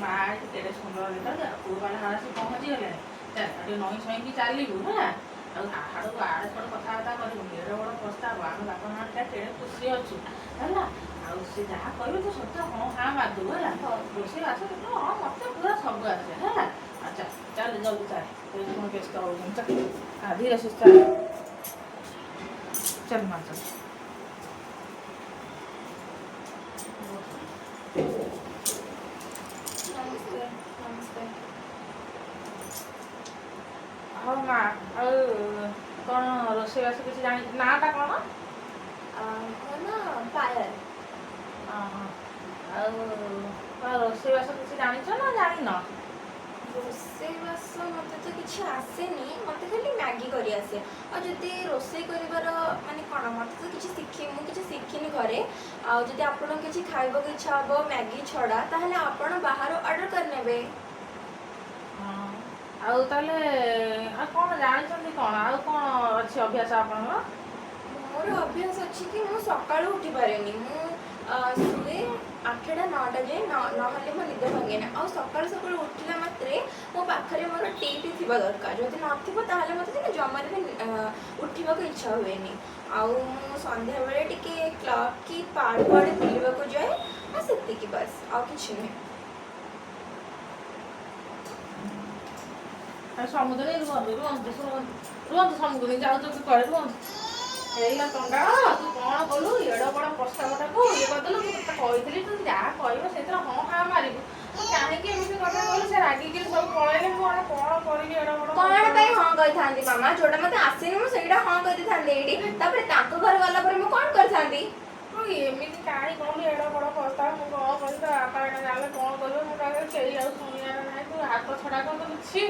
ମା କେଡ଼େ ସୁନ୍ଦର ଦେଖାଯାଉଛି ଆଉ ପୁଅ ମାନେ ଆସି ପହଞ୍ଚିଗଲେଣି ଟିକେ ନଈ ସଇଁକି ଚାଲିବୁ ହେଲା ଆଉ ଆଡ଼କୁ ଆଡ଼େ ଛଡ଼ କଥାବାର୍ତ୍ତା କରିବୁନି ଏଡ଼େ ବଡ଼ ପ୍ରସ୍ତାବ ଆମେ ବାପା ମାଆଟା କେଡ଼େ ଖୁସି ଅଛୁ ହେଲା ଆଉ ସେ ଯାହା କହିବେ ତୁ ସତ ହଁ ହାଁ ମାରିଦେବୁ ହେଲା ରୋଷେଇ ଆସ କିନ୍ତୁ ହଁ ମୋତେ ପୁରା ସବୁ ଆସେ ହେଲା ଆଚ୍ଛା ଚାଲ ଜଲ୍ଦି ଚାଲ କ'ଣ ବ୍ୟସ୍ତ ହେଉଛନ୍ତି ଧୀରେ ସୁସ୍ଥ ଚାଲ ମା ଚାଲ ହଉ ମା ଆଉ କ'ଣ ରୋଷେଇବାସ କିଛି ଜାଣି ନାଁଟା କ'ଣ? ମୋ ନା ପାୟଲ। ଆଉ ରୋଷେଇବାସ କିଛି ଜାଣିଛ ନା ଜାଣିନ? ରୋଷେଇବାସ ମୋତେ ତ କିଛି ଆସେନି, ମୋତେ ଖାଲି ମ୍ୟାଗି କରି ଆସେ। ଆଉ ଯଦି ରୋଷେଇ କରିବାର ମାନେ କ'ଣ ମୋତେ ତ କିଛି ମୁଁ କିଛି ଶିଖିନି ଘରେ। ଆଉ ଯଦି ଆପଣଙ୍କୁ କିଛି ଖାଇବାକୁ ଇଚ୍ଛା ହେବ ମ୍ୟାଗି ଛଡ଼ା ତାହେଲେ ଆପଣ ବାହାରୁ ଅର୍ଡ଼ର କରିନେବେ। ଆଉ ତାହେଲେ ଆଉ କ'ଣ ଜାଣିଛନ୍ତି କ'ଣ ଆଉ କ'ଣ ଅଛି ଅଭ୍ୟାସ ଆପଣଙ୍କର? ମୋର ଅଭ୍ୟାସ ଅଛି କି ମୁଁ ସକାଳୁ ଉଠିପାରେନି। ମୁଁ ଶୁଏ 8ଟା 9ଟା ଯାଏ ନହେଲେ ମୋ ନିଦ ଭାଙ୍ଗେନି। ଆଉ ସକାଳୁ ସକାଳୁ ଉଠିଲା ମାତ୍ରେ ମୋ ପାଖରେ ମୋର ଟିଟି ଥିବା ଦରକାର। ଯଦି ନଥିବ ତାହେଲେ ମୋତେ ଜମାରେ ବି ଉଠିବାକୁ ଇଚ୍ଛା ହୁଏନି। ଆଉ ମୁଁ ସନ୍ଧ୍ୟାବେଳେ ଟିକେ କ୍ଲବ୍ କି ପାର୍କ ଆଡ଼େ ବୁଲିବାକୁ ଯାଏ ଆଉ ସେତିକି ବାସ୍, ଆଉ କିଛି ନୁହେଁ। ସମୁଦ୍ରରେ ରୁହନ୍ତୁ ସମୁଦ୍ରରେ ଯାଉଛନ୍ତି କୁଆଡ଼େ ରୁହନ୍ତୁ ହେଇଲା ଟଙ୍କା ତୁ କ'ଣ କଲୁ ଏଡ଼େ ବଡ଼ ପ୍ରସ୍ତାବଟାକୁ ଇଏ କରିଦେଲୁ ତୁ ତୋତେ କହିଥିଲି ତୁ ଯାହା କହିବ ସେଥିରେ ହଁ ହାଁ ମାରିବୁ ତୁ କାହିଁକି ଏମିତି କଥା କହିଲୁ ସେ ରାଗିକି ସବୁ ପଳେଇଲେ ମୁଁ କ'ଣ କରିଲି ଏଡ଼େ ବଡ଼ କ'ଣ ପାଇଁ ହଁ କହିଥାନ୍ତି ମାମା? ଯୋଉଟା ମୋତେ ଆସିନି ମୁଁ ସେଇଟା ହଁ କରିଥାନ୍ତି ଏଇଠି। ତାପରେ ତାଙ୍କ ଘର ଗଲା ପରେ ମୁଁ କ'ଣ କରିଥାନ୍ତି? ଏମିତି କାହିଁ କହିଲୁ ଏଡ଼େ ବଡ଼ ପ୍ରସ୍ତାବ ମୁଁ କ'ଣ କରିବି ବାପା ଏଇଟା ଜାଣିଲେ କ'ଣ କରିବ ମୁଁ କହିଲି କେହି ଆଉ ଶୁଣିବାର ନାହିଁ ତୁ ହାତ ଛଡ଼ା କରିଦେଲୁ ଛି